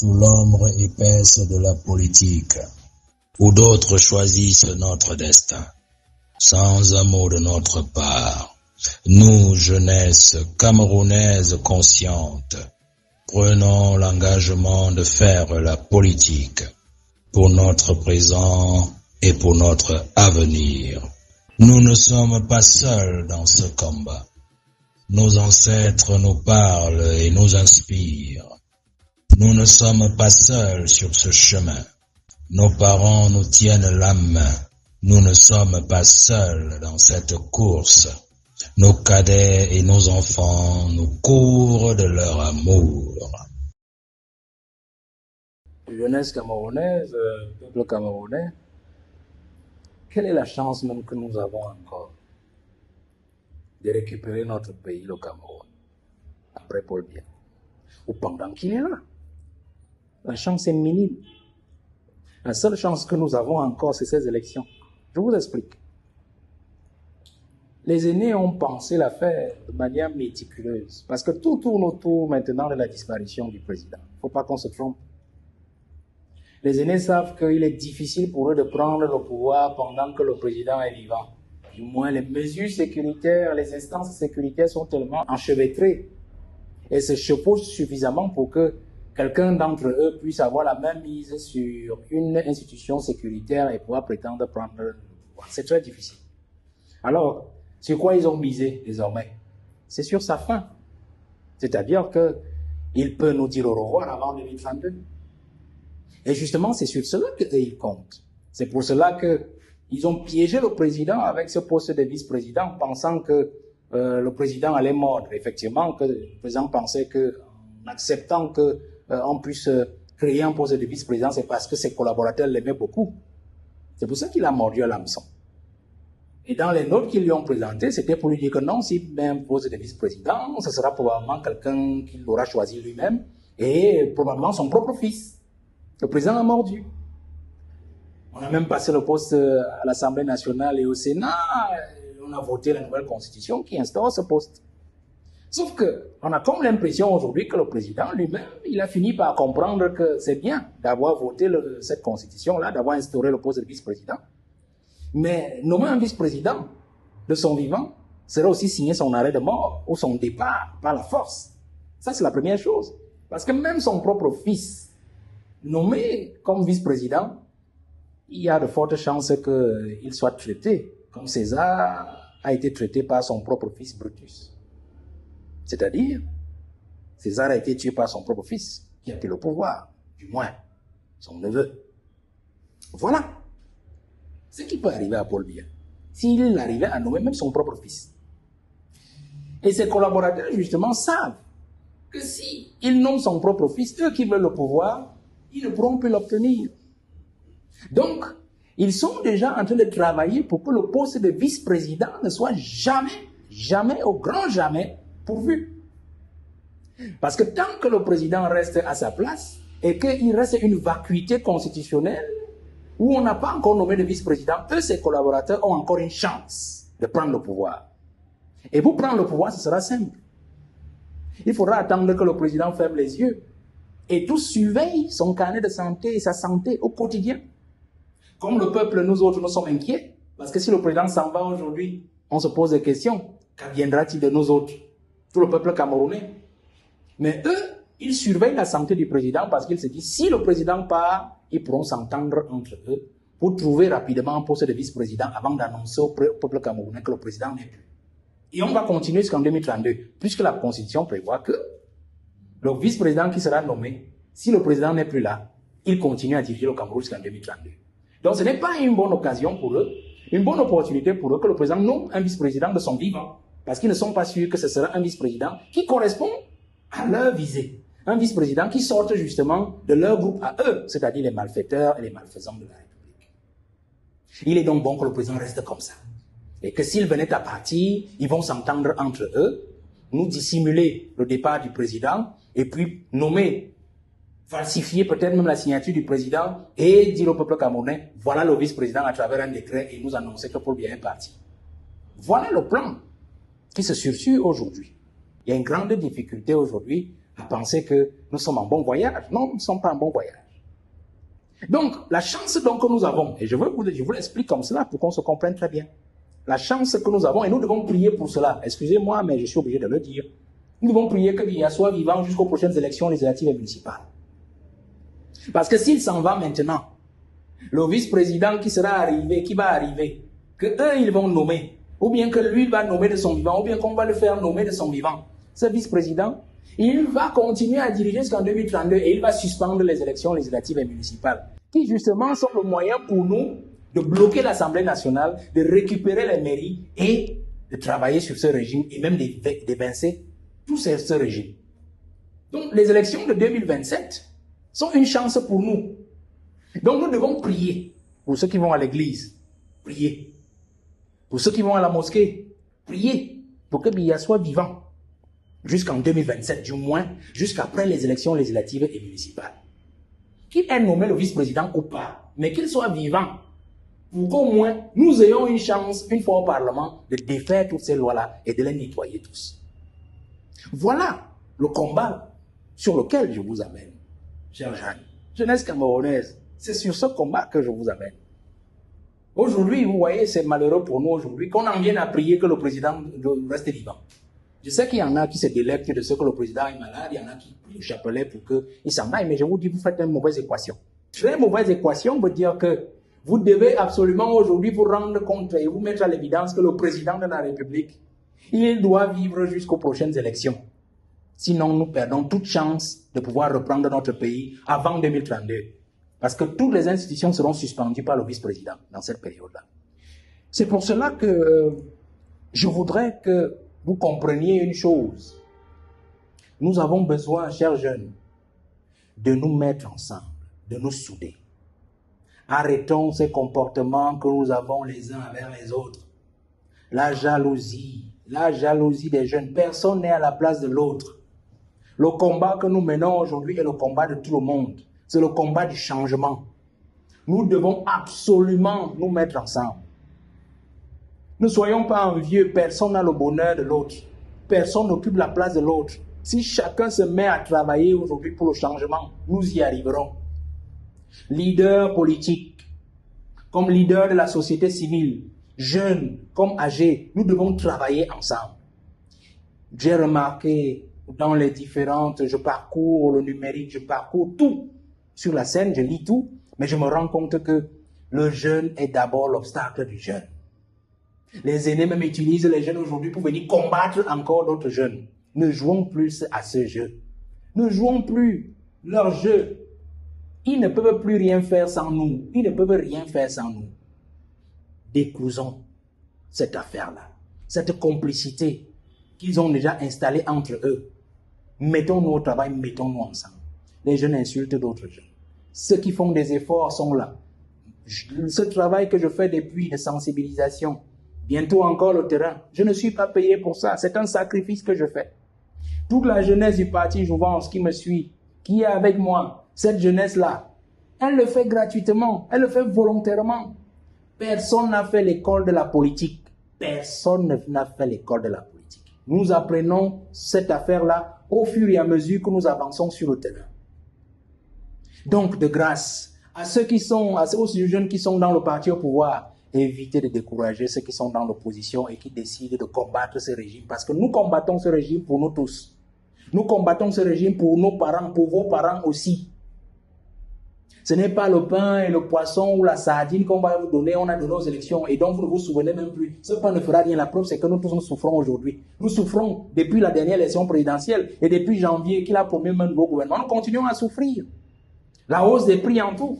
sous l'ombre épaisse de la politique, où d'autres choisissent notre destin, sans un mot de notre part. Nous, jeunesse camerounaise consciente, prenons l'engagement de faire la politique pour notre présent et pour notre avenir. Nous ne sommes pas seuls dans ce combat. Nos ancêtres nous parlent et nous inspirent. Nous ne sommes pas seuls sur ce chemin. Nos parents nous tiennent la main. Nous ne sommes pas seuls dans cette course. Nos cadets et nos enfants nous couvrent de leur amour. Jeunesse camerounaise, peuple camerounais, quelle est la chance même que nous avons encore de récupérer notre pays, le Cameroun, après Paul Biya, ou pendant qu'il est là? La chance est minime. La seule chance que nous avons encore, c'est ces élections. Je vous explique. Les aînés ont pensé la faire de manière méticuleuse, parce que tout tourne autour maintenant de la disparition du président. Il ne faut pas qu'on se trompe. Les aînés savent qu'il est difficile pour eux de prendre le pouvoir pendant que le président est vivant. Du moins, les mesures sécuritaires, les instances sécuritaires sont tellement enchevêtrées et se chevauchent suffisamment pour que quelqu'un d'entre eux puisse avoir la même mise sur une institution sécuritaire et pouvoir prétendre prendre le pouvoir. C'est très difficile. Alors, sur quoi ils ont misé désormais? C'est sur sa fin. C'est-à-dire qu'il peut nous dire au revoir avant 2032. Et justement, c'est sur cela qu'ils comptent. C'est pour cela qu'ils ont piégé le président avec ce poste de vice-président, pensant que le président allait mordre. Effectivement, que le président pensait qu'en acceptant qu'on puisse créer un poste de vice-président, c'est parce que ses collaborateurs l'aimaient beaucoup. C'est pour ça qu'il a mordu à l'hameçon. Et dans les notes qu'ils lui ont présentées, c'était pour lui dire que non, s'il met un poste de vice-président, ce sera probablement quelqu'un qu'il aura choisi lui-même, et probablement son propre fils. Le président a mordu. On a même passé le poste à l'Assemblée nationale et au Sénat. On a voté la nouvelle constitution qui instaure ce poste. Sauf que, on a comme l'impression aujourd'hui que le président lui-même, il a fini par comprendre que c'est bien d'avoir voté cette constitution-là, d'avoir instauré le poste de vice-président. Mais nommer un vice-président de son vivant serait aussi signer son arrêt de mort ou son départ par la force. Ça, c'est la première chose. Parce que même son propre fils, nommé comme vice-président, il y a de fortes chances qu'il soit traité comme César a été traité par son propre fils Brutus. C'est-à-dire, César a été tué par son propre fils, qui a pris le pouvoir, du moins son neveu. Voilà ce qui peut arriver à Paul Biya, s'il arrivait à nommer même son propre fils. Et ses collaborateurs, justement, savent que s'il nomme son propre fils, eux qui veulent le pouvoir, ils ne pourront plus l'obtenir. Donc, ils sont déjà en train de travailler pour que le poste de vice-président ne soit jamais, au grand jamais, pourvu. Parce que tant que le président reste à sa place et qu'il reste une vacuité constitutionnelle où on n'a pas encore nommé de vice-président, eux, ses collaborateurs, ont encore une chance de prendre le pouvoir. Et pour prendre le pouvoir, ce sera simple. Il faudra attendre que le président ferme les yeux et tous surveillent son carnet de santé et sa santé au quotidien. Comme le peuple, nous autres, nous sommes inquiets. Parce que si le président s'en va aujourd'hui, on se pose des questions. Qu'adviendra-t-il de nous autres? Tout le peuple camerounais. Mais eux, ils surveillent la santé du président parce qu'ils se disent, si le président part, ils pourront s'entendre entre eux pour trouver rapidement un poste de vice-président avant d'annoncer au peuple camerounais que le président n'est plus. Et on va continuer jusqu'en 2032, puisque la Constitution prévoit que le vice-président qui sera nommé, si le président n'est plus là, il continue à diriger le Cameroun jusqu'en 2032. Donc ce n'est pas une bonne occasion pour eux, une bonne opportunité pour eux que le président nomme un vice-président de son vivant. Parce qu'ils ne sont pas sûrs que ce sera un vice-président qui correspond à leur visée. Un vice-président qui sorte justement de leur groupe à eux, c'est-à-dire les malfaiteurs et les malfaisants de la République. Il est donc bon que le président reste comme ça. Et que s'ils venaient à partir, ils vont s'entendre entre eux, nous dissimuler le départ du président, et puis nommer, falsifier peut-être même la signature du président, et dire au peuple camerounais, voilà le vice-président à travers un décret, et nous annoncer que Paul Biya est parti. Voilà le plan qui se sursue aujourd'hui. Il y a une grande difficulté aujourd'hui à penser que nous sommes en bon voyage. Non, nous ne sommes pas en bon voyage. Donc, la chance donc que nous avons, et je vous l'explique comme cela pour qu'on se comprenne très bien. La chance que nous avons, et nous devons prier pour cela. Excusez-moi, mais je suis obligé de le dire. Nous devons prier que Biya soit vivant jusqu'aux prochaines élections législatives et municipales. Parce que s'il s'en va maintenant, le vice-président qui va arriver, que eux ils vont nommer, ou bien que lui va nommer de son vivant, ou bien qu'on va le faire nommer de son vivant, ce vice-président, il va continuer à diriger jusqu'en 2032 et il va suspendre les élections législatives et municipales, qui justement sont le moyen pour nous de bloquer l'Assemblée nationale, de récupérer les mairies et de travailler sur ce régime et même d'évincer tout ce régime. Donc les élections de 2027 sont une chance pour nous. Donc nous devons prier pour ceux qui vont à l'église, prier. Pour ceux qui vont à la mosquée, prier pour que Biya soit vivant jusqu'en 2027, du moins jusqu'après les élections législatives et municipales. Qu'il ait nommé le vice-président ou pas, mais qu'il soit vivant pour qu'au moins nous ayons une chance, une fois au Parlement, de défaire toutes ces lois-là et de les nettoyer tous. Voilà le combat sur lequel je vous amène, chers jeunes. Jeunesse camerounaise, c'est sur ce combat que je vous amène. Aujourd'hui, vous voyez, c'est malheureux pour nous aujourd'hui qu'on en vienne à prier que le président reste vivant. Je sais qu'il y en a qui se délectent de ce que le président est malade, il y en a qui prient le chapelet pour qu'il s'en aille, mais je vous dis, vous faites une mauvaise équation. Très mauvaise équation veut dire que vous devez absolument aujourd'hui vous rendre compte et vous mettre à l'évidence que le président de la République, il doit vivre jusqu'aux prochaines élections. Sinon, nous perdons toute chance de pouvoir reprendre notre pays avant 2032. Parce que toutes les institutions seront suspendues par le vice-président dans cette période-là. C'est pour cela que je voudrais que vous compreniez une chose. Nous avons besoin, chers jeunes, de nous mettre ensemble, de nous souder. Arrêtons ces comportements que nous avons les uns envers les autres. La jalousie des jeunes. Personne n'est à la place de l'autre. Le combat que nous menons aujourd'hui est le combat de tout le monde. C'est le combat du changement. Nous devons absolument nous mettre ensemble. Ne soyons pas envieux, personne n'a le bonheur de l'autre. Personne n'occupe la place de l'autre. Si chacun se met à travailler aujourd'hui pour le changement, nous y arriverons. Leaders politiques, comme leaders de la société civile, jeunes comme âgés, nous devons travailler ensemble. J'ai remarqué dans les différentes, je parcours le numérique, je parcours tout. Sur la scène, je lis tout, mais je me rends compte que le jeune est d'abord l'obstacle du jeune. Les aînés même utilisent les jeunes aujourd'hui pour venir combattre encore d'autres jeunes. Ne jouons plus à ce jeu. Ne jouons plus leur jeu. Ils ne peuvent plus rien faire sans nous. Ils ne peuvent rien faire sans nous. Décousons cette affaire-là, cette complicité qu'ils ont déjà installée entre eux. Mettons-nous au travail, mettons-nous ensemble. Les jeunes insultent d'autres jeunes. Ceux qui font des efforts sont là. Ce travail que je fais depuis de sensibilisation, bientôt encore le terrain, je ne suis pas payé pour ça. C'est un sacrifice que je fais. Toute la jeunesse du parti Jouvence qui me suit, qui est avec moi, cette jeunesse-là, elle le fait gratuitement, elle le fait volontairement. Personne n'a fait l'école de la politique. Personne n'a fait l'école de la politique. Nous apprenons cette affaire-là au fur et à mesure que nous avançons sur le terrain. Donc, de grâce, aux jeunes qui sont dans le parti au pouvoir, évitez de décourager ceux qui sont dans l'opposition et qui décident de combattre ce régime. Parce que nous combattons ce régime pour nous tous. Nous combattons ce régime pour nos parents, pour vos parents aussi. Ce n'est pas le pain et le poisson ou la sardine qu'on va vous donner, on a donné aux élections et donc vous ne vous souvenez même plus. Ce pain ne fera rien. La preuve, c'est que nous tous nous souffrons aujourd'hui. Nous souffrons depuis la dernière élection présidentielle et depuis janvier qu'il a promis un nouveau gouvernement. Nous continuons à souffrir. La hausse des prix en tout.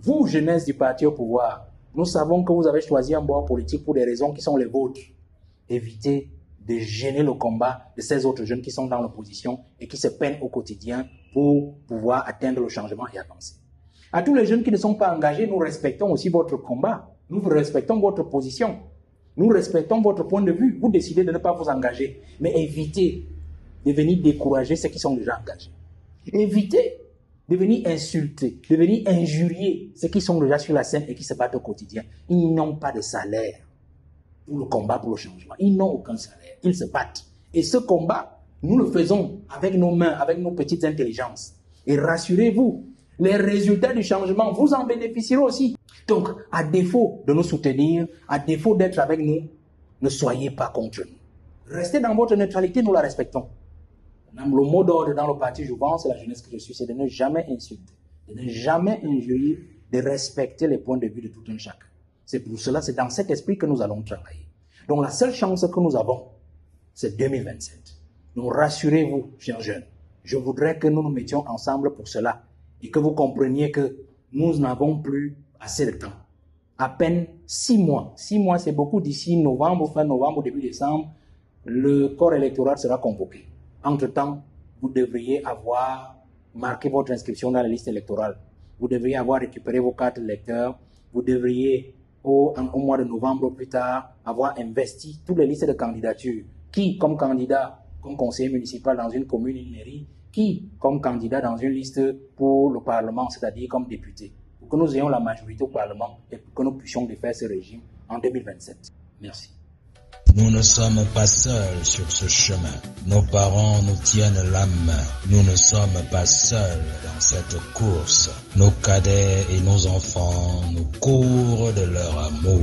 Vous, jeunesse du parti au pouvoir, nous savons que vous avez choisi un bord politique pour des raisons qui sont les vôtres. Évitez de gêner le combat de ces autres jeunes qui sont dans l'opposition et qui se peinent au quotidien pour pouvoir atteindre le changement et avancer. À tous les jeunes qui ne sont pas engagés, nous respectons aussi votre combat. Nous respectons votre position. Nous respectons votre point de vue. Vous décidez de ne pas vous engager. Mais évitez de venir décourager ceux qui sont déjà engagés. Évitez de venir insulter, de venir injurier ceux qui sont déjà sur la scène et qui se battent au quotidien. Ils n'ont pas de salaire pour le combat, pour le changement. Ils n'ont aucun salaire. Ils se battent. Et ce combat, Nous le faisons avec nos mains, avec nos petites intelligences. Et rassurez-vous, les résultats du changement, vous en bénéficierez aussi. Donc, à défaut de nous soutenir, à défaut d'être avec nous, ne soyez pas contre nous. Restez dans votre neutralité, nous la respectons. Le mot d'ordre dans le parti Jouvence, c'est la jeunesse que je suis, c'est de ne jamais insulter, de ne jamais injurier, de respecter les points de vue de tout un chacun. C'est pour cela, c'est dans cet esprit que nous allons travailler. Donc la seule chance que nous avons, c'est 2027. Donc rassurez-vous, chers jeunes, je voudrais que nous nous mettions ensemble pour cela et que vous compreniez que nous n'avons plus assez de temps. À peine 6 mois. 6 mois, c'est beaucoup. D'ici novembre, fin novembre, début décembre, le corps électoral sera convoqué. Entre-temps, vous devriez avoir marqué votre inscription dans la liste électorale. Vous devriez avoir récupéré vos cartes électeurs. Vous devriez, au mois de novembre ou plus tard, avoir investi toutes les listes de candidatures. Qui, comme candidat, comme conseiller municipal dans une commune, une mairie, qui, comme candidat dans une liste pour le Parlement, c'est-à-dire comme député, pour que nous ayons la majorité au Parlement et pour que nous puissions défaire ce régime en 2027. Merci. Nous ne sommes pas seuls sur ce chemin. Nos parents nous tiennent la main. Nous ne sommes pas seuls dans cette course. Nos cadets et nos enfants nous courent de leur amour.